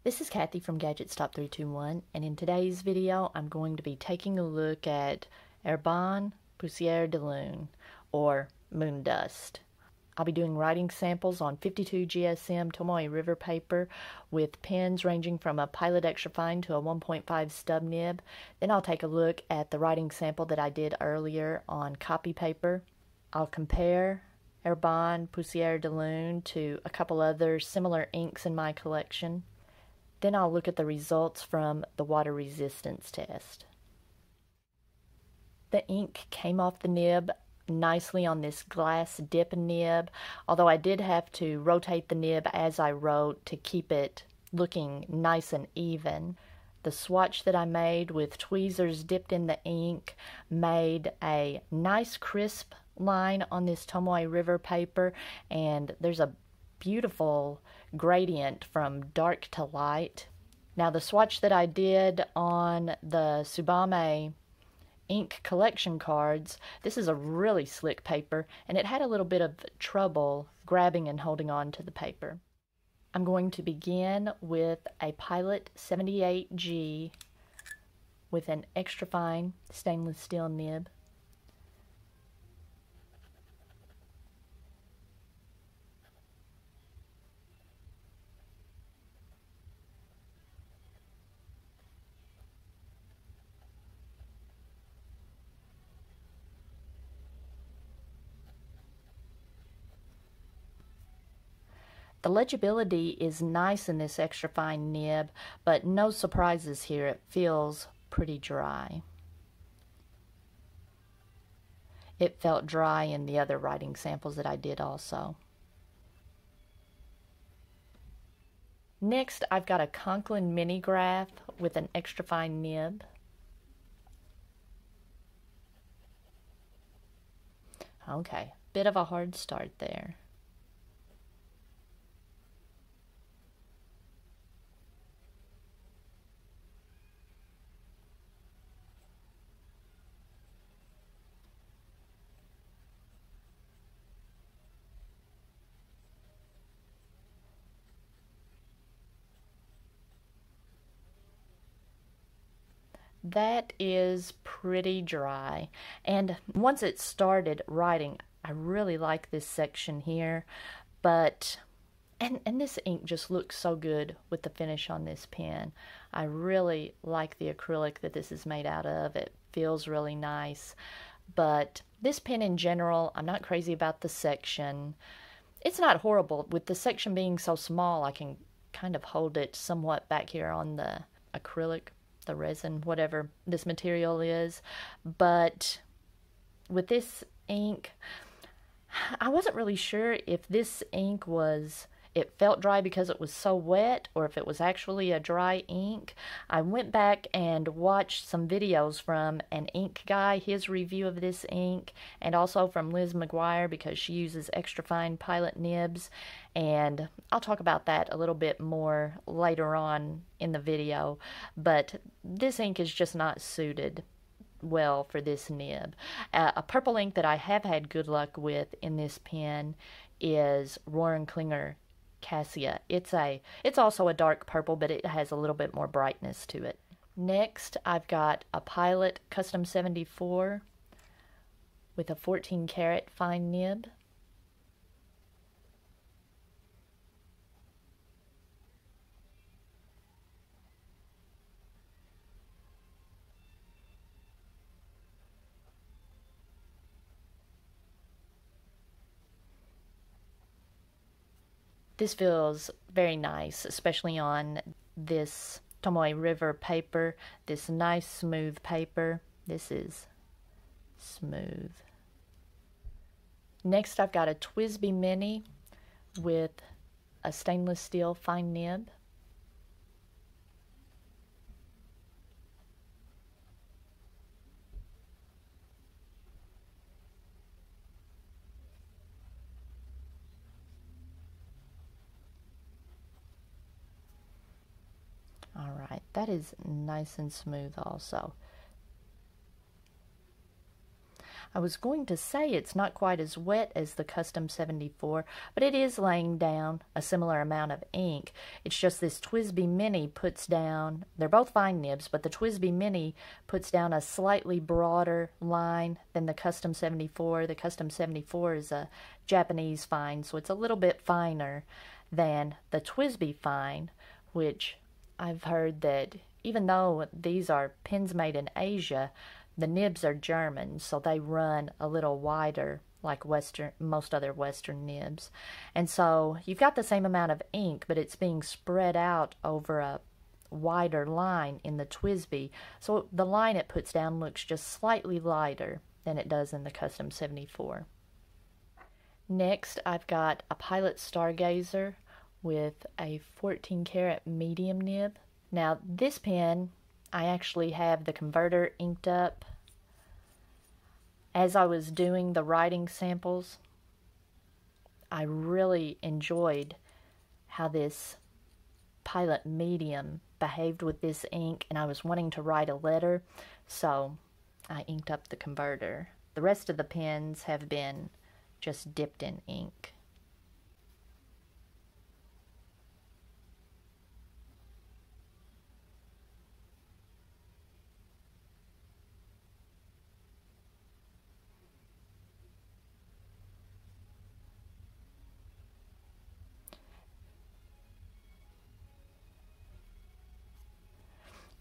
This is Kathy from Gadgets Top 321, and in today's video I'm going to be taking a look at Herbin Poussiére de Lune, or moon dust. I'll be doing writing samples on 52 GSM Tomoe River paper with pens ranging from a Pilot Extra Fine to a 1.5 stub nib. Then I'll take a look at the writing sample that I did earlier on copy paper. I'll compare Herbin Poussiére de Lune to a couple other similar inks in my collection. Then I'll look at the results from the water resistance test. The ink came off the nib nicely on this glass dip nib, although I did have to rotate the nib as I wrote to keep it looking nice and even. The swatch that I made with tweezers dipped in the ink made a nice crisp line on this Tomoe River paper, and there's a beautiful gradient from dark to light. Now the swatch that I did on the Tsubame ink collection cards, this is a really slick paper, and it had a little bit of trouble grabbing and holding on to the paper. I'm going to begin with a Pilot 78G with an extra fine stainless steel nib. The legibility is nice in this extra fine nib, but no surprises here. It feels pretty dry. It felt dry in the other writing samples that I did also. Next, I've got a Conklin Mini Graph with an extra fine nib. Okay, bit of a hard start there. That is pretty dry, and once it started writing, I really like this section here, but and this ink just looks so good with the finish on this pen. I really like the acrylic that this is made out of. It feels really nice, but this pen in general, I'm not crazy about the section. It's not horrible. With the section being so small, I can kind of hold it somewhat back here on the acrylic, the resin, whatever this material is. But with this ink, I wasn't really sure if this ink it felt dry because it was so wet, or if it was actually a dry ink. I went back and watched some videos from an ink guy, his review of this ink, and also from Liz McGuire, because she uses extra fine Pilot nibs, and I'll talk about that a little bit more later on in the video. But this ink is just not suited well for this nib. A purple ink that I have had good luck with in this pen is Roaring Klinger Cassia. It's also a dark purple, but it has a little bit more brightness to it. Next, I've got a Pilot Custom 74 with a 14 karat fine nib. This feels very nice, especially on this Tomoe River paper, this nice smooth paper. This is smooth. Next, I've got a TWSBI Mini with a stainless steel fine nib. Alright, that is nice and smooth also. I was going to say it's not quite as wet as the Custom 74, but it is laying down a similar amount of ink. It's just this TWSBI Mini puts down, they're both fine nibs, but the TWSBI Mini puts down a slightly broader line than the Custom 74. The Custom 74 is a Japanese fine, so it's a little bit finer than the TWSBI fine, which I've heard that even though these are pens made in Asia, the nibs are German, so they run a little wider like most other Western nibs. And so you've got the same amount of ink, but it's being spread out over a wider line in the TWSBI. So the line it puts down looks just slightly lighter than it does in the Custom 74. Next, I've got a Pilot Stargazer with a 14 karat medium nib. Now this pen, I actually have the converter inked up. As I was doing the writing samples, I really enjoyed how this Pilot medium behaved with this ink, and I was wanting to write a letter, so I inked up the converter. The rest of the pens have been just dipped in ink.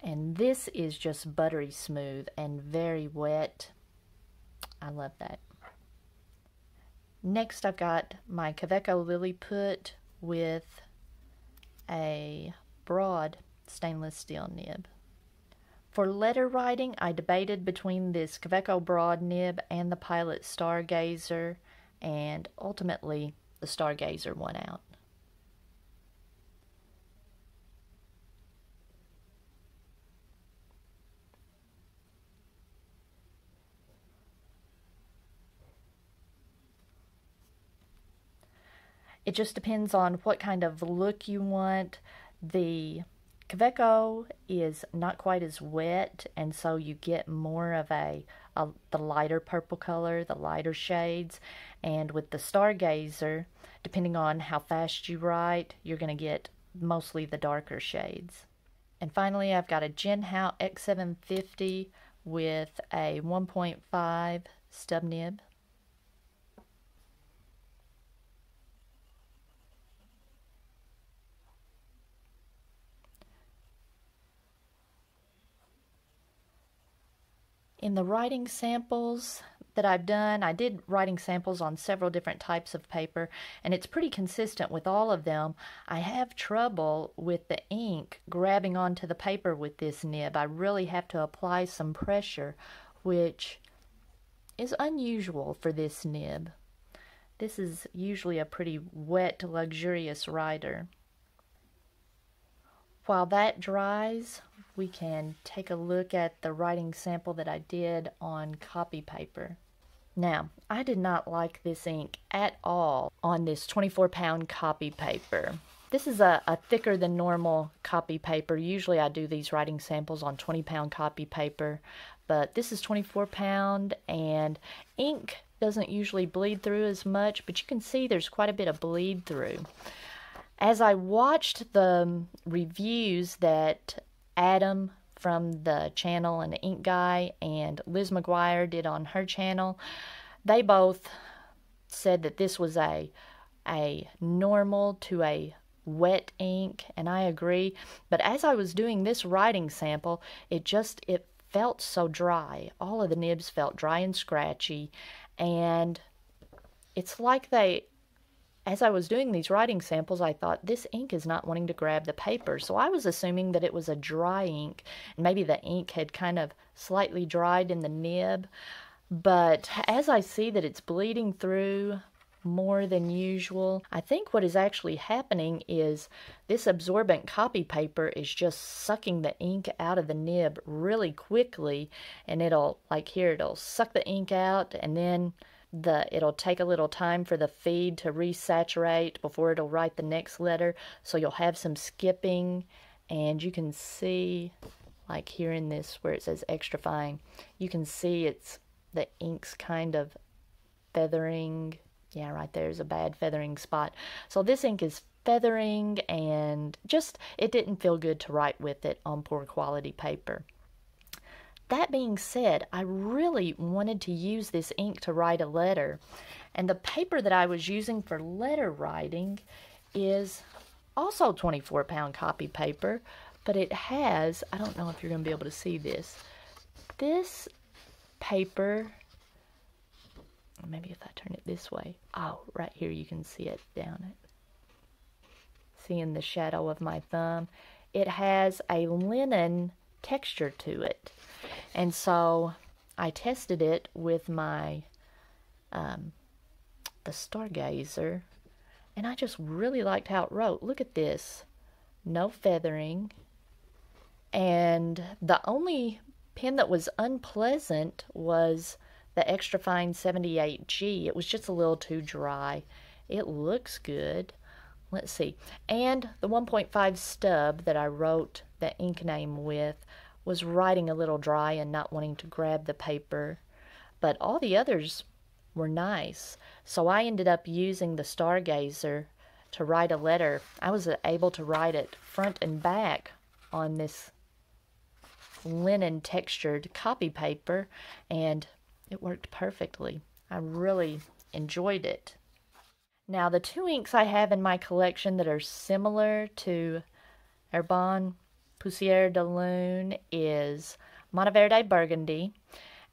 And this is just buttery smooth and very wet. I love that. Next, I've got my Quebeco Lily put with a broad stainless steel nib. For letter writing, I debated between this Quebeco broad nib and the Pilot Stargazer, and ultimately the Stargazer won out. It just depends on what kind of look you want. The Quebeco is not quite as wet, and so you get more of the lighter purple color, the lighter shades. And with the Stargazer, depending on how fast you write, you're going to get mostly the darker shades. And finally, I've got a Gouache X750 with a 1.5 stub nib. In the writing samples that I've done, I did writing samples on several different types of paper, and it's pretty consistent with all of them. I have trouble with the ink grabbing onto the paper with this nib. I really have to apply some pressure, which is unusual for this nib. This is usually a pretty wet, luxurious writer. While that dries, we can take a look at the writing sample that I did on copy paper. Now, I did not like this ink at all on this 24-pound copy paper. This is a thicker than normal copy paper. Usually I do these writing samples on 20-pound copy paper, but this is 24-pound, and ink doesn't usually bleed through as much, but you can see there's quite a bit of bleed through. As I watched the reviews that Adam from the channel and the Ink Guy and Liz McGuire did on her channel, they both said that this was a normal to a wet ink, and I agree. But as I was doing this writing sample, it felt so dry. All of the nibs felt dry and scratchy, and it's like as I was doing these writing samples, I thought, this ink is not wanting to grab the paper. So I was assuming that it was a dry ink, and maybe the ink had kind of slightly dried in the nib. But as I see that it's bleeding through more than usual, I think what is actually happening is this absorbent copy paper is just sucking the ink out of the nib really quickly, and it'll suck the ink out, and then it'll take a little time for the feed to resaturate before it'll write the next letter, so you'll have some skipping. And you can see, like here in this where it says extra fine, you can see the ink's kind of feathering. Yeah, right there's a bad feathering spot. So this ink is feathering, and just, it didn't feel good to write with it on poor quality paper. That being said, I really wanted to use this ink to write a letter, and the paper that I was using for letter writing is also 24-pound copy paper, but it has, I don't know if you're going to be able to see this, this paper, maybe if I turn it this way, oh, right here you can see it down it. See in the shadow of my thumb, it has a linen texture to it. And so I tested it with my the Stargazer, and I just really liked how it wrote. Look at this, no feathering, and the only pen that was unpleasant was the extra fine 78G. It was just a little too dry. It looks good. Let's see. And the 1.5 stub that I wrote the ink name with was writing a little dry and not wanting to grab the paper. But all the others were nice. So I ended up using the Stargazer to write a letter. I was able to write it front and back on this linen textured copy paper, and it worked perfectly. I really enjoyed it. Now, the two inks I have in my collection that are similar to Herbin Poussiére de Lune is Monteverde Burgundy,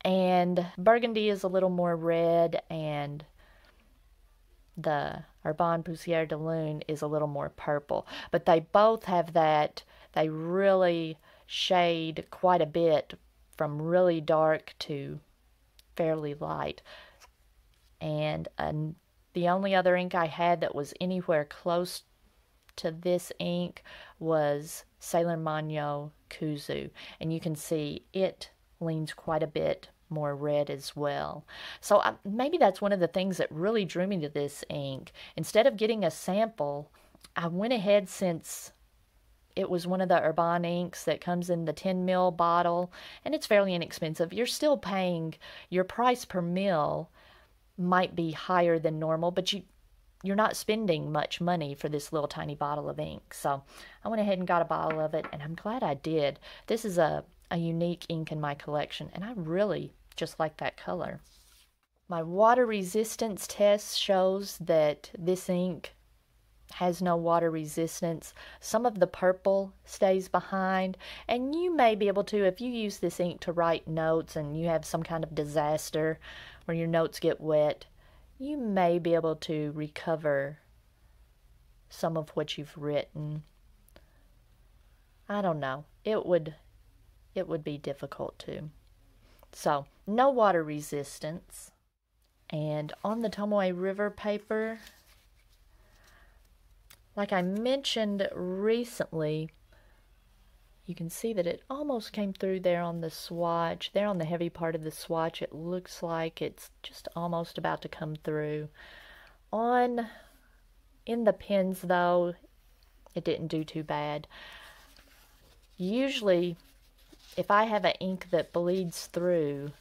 and Burgundy is a little more red, and the Herbin Poussiére de Lune is a little more purple. But they both have that, they really shade quite a bit from really dark to fairly light. And the only other ink I had that was anywhere close to this ink was Sailor Mano Kuzu, and you can see it leans quite a bit more red as well. So maybe that's one of the things that really drew me to this ink. Instead of getting a sample, I went ahead, since it was one of the Herbin inks that comes in the 10 ml bottle, and it's fairly inexpensive. You're still paying, your price per ml might be higher than normal, but you're not spending much money for this little tiny bottle of ink. So I went ahead and got a bottle of it, and I'm glad I did. This is a unique ink in my collection, and I really just like that color. My water resistance test shows that this ink has no water resistance. Some of the purple stays behind, and you may be able to, if you use this ink to write notes and you have some kind of disaster where your notes get wet, you may be able to recover some of what you've written. I don't know. It would be difficult to. So, no water resistance. And on the Tomoe River paper, like I mentioned recently, you can see that it almost came through there on the swatch. There on the heavy part of the swatch, it looks like it's just almost about to come through. In the pens, though, it didn't do too bad. Usually, if I have an ink that bleeds through,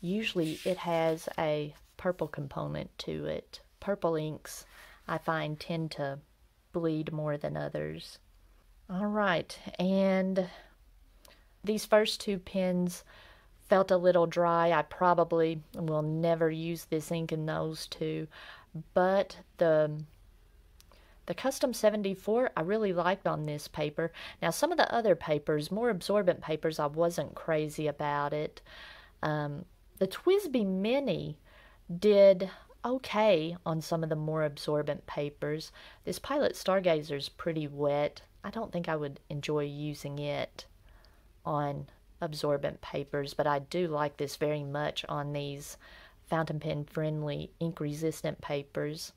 usually it has a purple component to it. Purple inks, I find, tend to bleed more than others. All right, and these first two pens felt a little dry. I probably will never use this ink in those two, but the Custom 74 I really liked on this paper. Now, some of the other papers, more absorbent papers, I wasn't crazy about it. The TWSBI Mini did okay on some of the more absorbent papers. This Pilot Stargazer is pretty wet. I don't think I would enjoy using it on absorbent papers, but I do like this very much on these fountain pen friendly ink resistant papers.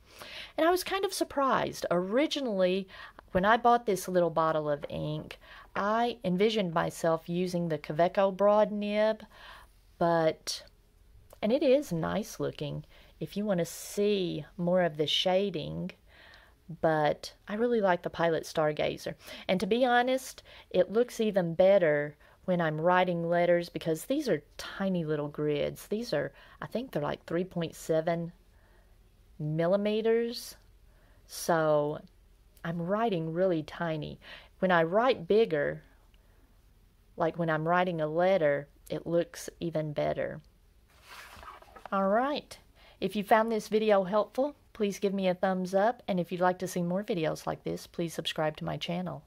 And I was kind of surprised. Originally, when I bought this little bottle of ink, I envisioned myself using the Quebeco broad nib, and it is nice looking if you want to see more of the shading, but I really like the Pilot Stargazer. And to be honest, it looks even better when I'm writing letters, because these are tiny little grids. These are, I think they're like 3.7 millimeters. So I'm writing really tiny. When I write bigger, like when I'm writing a letter, it looks even better. All right. If you found this video helpful, please give me a thumbs up. And if you'd like to see more videos like this, please subscribe to my channel.